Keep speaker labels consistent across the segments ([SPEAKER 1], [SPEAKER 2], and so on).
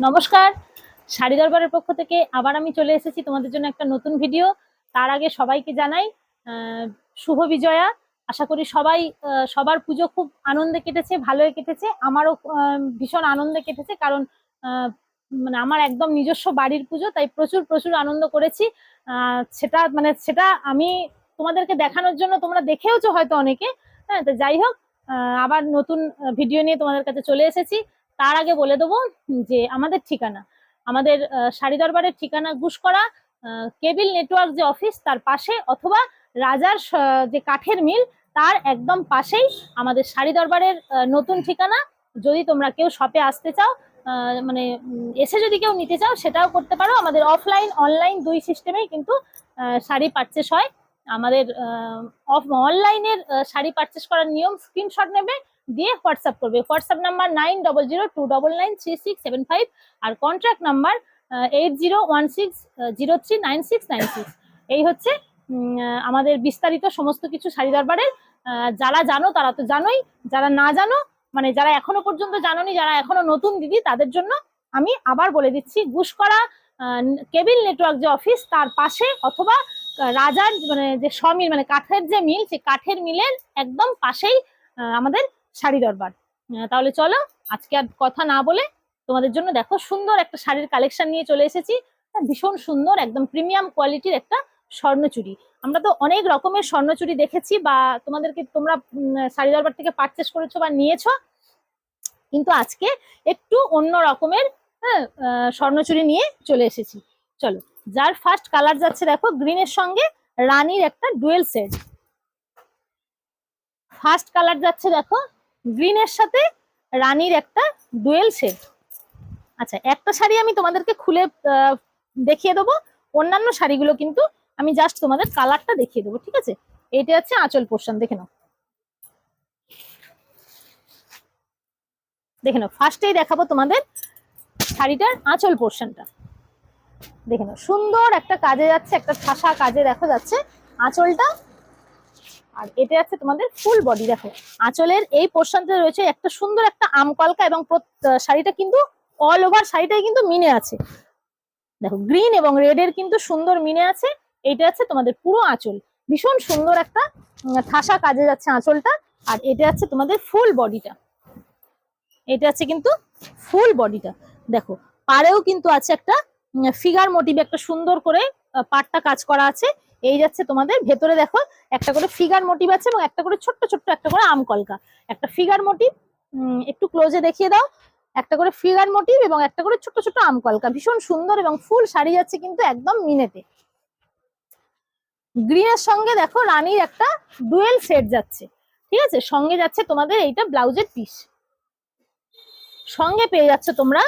[SPEAKER 1] নমস্কার, শাড়ি দরবারের পক্ষ থেকে আবার আমি চলে এসেছি তোমাদের জন্য একটা নতুন ভিডিও। তার আগে সবাইকে জানাই শুভ বিজয়া। আশা করি সবাই সবার পুজো খুব আনন্দে কেটেছে, ভালোই কেটেছে। আমারও ভীষণ আনন্দে কেটেছে, কারণ মানে আমার একদম নিজস্ব বাড়ির পুজো, তাই প্রচুর প্রচুর আনন্দ করেছি। সেটা আমি তোমাদেরকে দেখানোর জন্য, তোমরা দেখেওছো হয়তো অনেকে। হ্যাঁ, তো যাই হোক, আবার নতুন ভিডিও নিয়ে তোমাদের কাছে চলে এসেছি। তার আগে বলে দেবো যে আমাদের ঠিকানা, আমাদের শাড়ি দরবারের ঠিকানা গুসকরা কেবিল নেটওয়ার্ক যে অফিস, তার পাশে, অথবা রাজার যে কাঠের মিল, তার একদম পাশেই আমাদের শাড়ি দরবারের নতুন ঠিকানা। যদি তোমরা কেউ শপে আসতে চাও, মানে এসে যদি কেউ নিতে চাও, সেটাও করতে পারো। আমাদের অফলাইন অনলাইন দুই সিস্টেমেই কিন্তু শাড়ি পারচেস হয়। আমাদের অনলাইনের শাড়ি পারচেস করার নিয়ম: স্ক্রিনশট নেবে, দিয়ে হোয়াটসঅ্যাপ করবে। হোয়াটসঅ্যাপ নাম্বার 9002993675, আর কন্ট্যাক্ট নাম্বার 8016039696। এই হচ্ছে আমাদের বিস্তারিত সমস্ত কিছু শাড়ি দরবারের। যারা জানো তারা তো জানোই, যারা না জানো, মানে যারা এখনো পর্যন্ত জানোনি, যারা এখনো নতুন দিদি, তাদের জন্য আমি আবার বলে দিচ্ছি। গুসকরা কেবিল নেটওয়ার্ক যে অফিস, তার পাশে, অথবা রাজার মানে যে সমিল, মানে কাঠের যে মিল, সেই কাঠের মিলের একদম পাশেই আমাদের শাড়ি দরবার। তাহলে চলো, আজকে আর কথা না বলে তোমাদের জন্য দেখো সুন্দর একটা শাড়ির কালেকশন নিয়ে চলে এসেছি। ভীষণ সুন্দর, একদম প্রিমিয়াম কোয়ালিটির একটা স্বর্ণচুড়ি। আমরা তো অনেক রকমের স্বর্ণচুড়ি দেখেছি, বা তোমরা শাড়ি দরবার থেকে পারচেস করেছো বা নিয়েছো, কিন্তু আজকে একটু অন্য রকমের স্বর্ণচুড়ি নিয়ে চলে এসেছি। চলো, যার ফার্স্ট কালার যাচ্ছে দেখো গ্রিনের সঙ্গে রানীর একটা ডুয়েল সেট। ফার্স্ট কালার যাচ্ছে দেখো গ্রিনের সাথে রানীর একটা ডুয়েল সেট। আচ্ছা, একটা শাড়ি আমি তোমাদেরকে খুলে দেখিয়ে দেবো, অন্যান্য শাড়িগুলো কিন্তু আমি জাস্ট তোমাদের কালারটা দেখিয়ে দেবো, ঠিক আছে? এটা হচ্ছে আঁচল পোর্শন, দেখে নাও, দেখে নাও। ফার্স্টেই দেখাবো তোমাদের শাড়িটার আঁচল পোর্শনটা, দেখে নাও। সুন্দর একটা কাজে যাচ্ছে, একটা ঠাসা কাজে দেখা যাচ্ছে আঁচলটা। আর এটা আছে তোমাদের ফুল বডি। দেখো, আঁচলের এই পোর্শনটা রয়েছে একটা সুন্দর একটা আমকলকা, এবং শাড়িটা কিন্তু অল ওভার শাড়িটাই কিন্তু মিনে আছে। দেখো, গ্রিন এবং রেড এর কিন্তু সুন্দর মিনে আছে। এইটা আছে তোমাদের পুরো আঁচল, ভীষণ সুন্দর একটা ঠাসা কাজে যাচ্ছে আঁচলটা। আর এটা আছে তোমাদের ফুল বডিটা, এটা আছে কিন্তু ফুল বডিটা। দেখো, পাড়েও কিন্তু আছে একটা ফিগার মোটিভ, একটা সুন্দর করে পাটটা কাজ করা আছে। এই যাচ্ছে তোমাদের ভেতরে, দেখো একটা করে ফিগার মোটিভ আছে, এবং একটা করে ছোট্ট ছোট্ট একটা করে আমকলকা, একটা ফিগার মোটিভ। একটু ক্লোজে দেখিয়ে দাও। একটা করে ফিগার মোটিভ এবং একটা করে ছোট্ট ছোট্ট আমকলকা, ভীষণ সুন্দর, এবং ফুল শাড়ি যাচ্ছে কিন্তু একদম মিনেতে। গ্রিনের সঙ্গে দেখো রানীর একটা ডুয়েল সেট যাচ্ছে, ঠিক আছে? সঙ্গে যাচ্ছে তোমাদের এইটা ব্লাউজের পিস, সঙ্গে পেয়ে যাচ্ছে তোমরা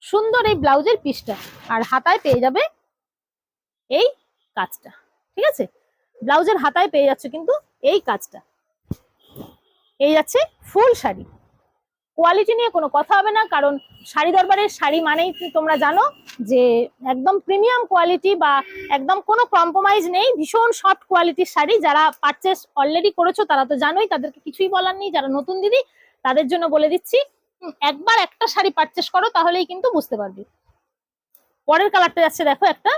[SPEAKER 1] সুন্দর এই ব্লাউজের পিসটা, আর হাতায় পেয়ে যাবে এই কাজটা, ঠিক আছে? ব্লাউজের হাতায় পেয়ে যাচ্ছে কিন্তু এই কাজটা। এই যাচ্ছে ফুল শাড়ি। কোয়ালিটি নিয়ে কোনো কথা হবে না, কারণ শাড়ি দরবারের শাড়ি মানেই তোমরা জানো যে একদম প্রিমিয়াম কোয়ালিটি, বা একদম কোনো কম্প্রোমাইজ নেই। ভীষণ সফট কোয়ালিটির শাড়ি। যারা পারচেস অলরেডি করেছো তারা তো জানোই, তাদেরকে কিছুই বলার নেই। যারা নতুন দিদি, তাদের জন্য বলে দিচ্ছি, একবার একটা শাড়ি পারচেস করো, তাহলেই কিন্তু বুঝতে পারবে। পরের কালারটা যাচ্ছে দেখো একটা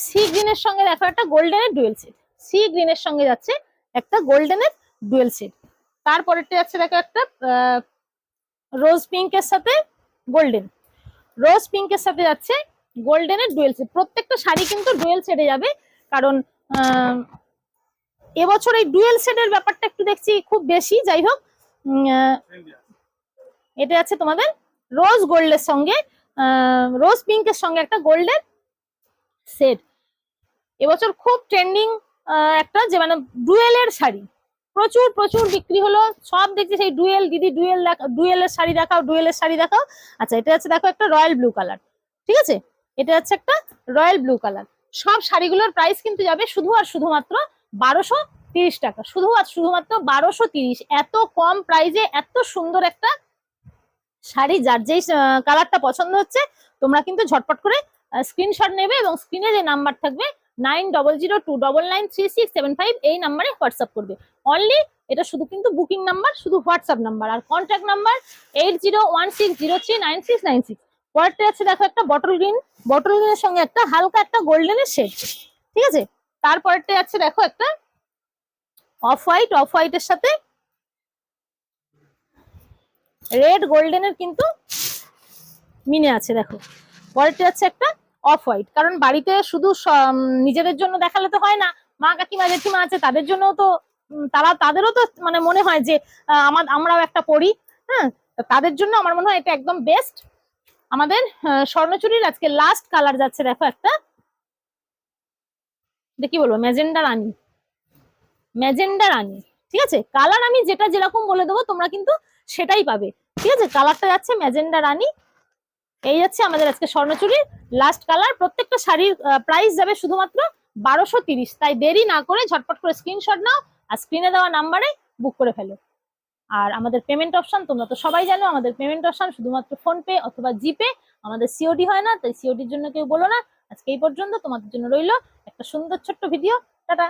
[SPEAKER 1] সি গ্রিনের সঙ্গে, দেখো একটা গোল্ডেনের ডুয়েল সেট। সি গ্রিনের সঙ্গে যাচ্ছে একটা গোল্ডেনের ডুয়েল সেট। তারপরেরটা যাচ্ছে দেখো একটা রোজ পিঙ্কের সাথে গোল্ডেন, রোজ পিঙ্কের সাথে যাচ্ছে গোল্ডেনের ডুয়েল সেট। প্রত্যেকটা শাড়ি কিন্তু ডুয়েল সেটে যাবে, কারণ এবছর এই ডুয়েল সেটের ব্যাপারটা একটু দেখছি খুব বেশি। যাই হোক, এটা আছে তোমাদের রোজ গোল্ডের সঙ্গে, রোজ পিঙ্কের সঙ্গে একটা গোল্ডেন সেট। এবছর খুব ট্রেন্ডিং একটা, যে মানে ডুয়েলের শাড়ি প্রচুর প্রচুর বিক্রি হলো। সব দেখছি সেই ডুয়েল, দিদি ডুয়েল ডুয়েলের শাড়ি দেখাও, ডুয়েলের শাড়ি দেখাও। আচ্ছা, এটা হচ্ছে দেখো একটা রয়্যাল ব্লু কালার, ঠিক আছে? এটা হচ্ছে একটা রয়্যাল ব্লু কালার। সব শাড়িগুলোর প্রাইস কিন্তু যাবে শুধু আর শুধুমাত্র 1230 টাকা, শুধু আর শুধুমাত্র 1230। এত কম প্রাইসে এত সুন্দর একটা শাড়ি, যার যেই কালারটা পছন্দ হচ্ছে, তোমরা কিন্তু ঝটপট করে স্ক্রিনশট নেবে, এবং স্ক্রিনে যে নাম্বার থাকবে 9002993675, এই নাম্বারে হোয়াটসঅ্যাপ করবে। অনলি এটা শুধু কিন্তু বুকিং নাম্বার, শুধু হোয়াটসঅ্যাপ নাম্বার, আর কন্ট্যাক্ট নাম্বার 8016039696। পরেরটা আছে দেখো একটা বটল গ্রিনের সঙ্গে একটা হালকা একটা গোল্ডেনের শেড, ঠিক আছে। তারপরেরটা আছে দেখো একটা অফ হোয়াইটের সাথে রেড গোল্ডেনের কিন্তু মিনে আছে দেখো। পরেরটা আছে একটা অফ হোয়াইট, কারণ বাড়িতে শুধু নিজেদের জন্য দেখালে তো হয় না, মা কাকিমা জেঠিমা আছে তাদের জন্য তো তাদেরও তো মানে মনে হয় যে আমরাও একটা পরি, হ্যাঁ, তাদের জন্য আমার মনে হয় এটা একদম বেস্ট। আমাদের স্বর্ণচুরির আজকে লাস্ট কালার যাচ্ছে দেখো একটা, এটা কি বলবো, ম্যাজেন্ডা রানী, ঠিক আছে। কালার আমি যেটা যেরকম বলে দেবো তোমরা কিন্তু সেটাই পাবে, ঠিক আছে। কালারটা যাচ্ছে ম্যাজেন্ডা রানী। এই যাচ্ছে আমাদের আজকে স্বর্ণচুরির লাস্ট কালার। প্রত্যেকটা শাড়ির প্রাইস যাবে শুধুমাত্র 1230। তাই দেরি না করে ঝটপট করে স্ক্রিনশট নাও আর স্ক্রিনে দেওয়া নাম্বারে বুক করে ফেলো। আর আমাদের পেমেন্ট অপশন তোমরা তো সবাই জানো, আমাদের পেমেন্ট অপশন শুধুমাত্র ফোনপে অথবা জিপে, আমাদের সিওডি হয় না, তাই সিওডির জন্য কেউ বলো না। আজকে এই পর্যন্ত, তোমাদের জন্য রইলো একটা সুন্দর ছোট্ট ভিডিও। টাটা।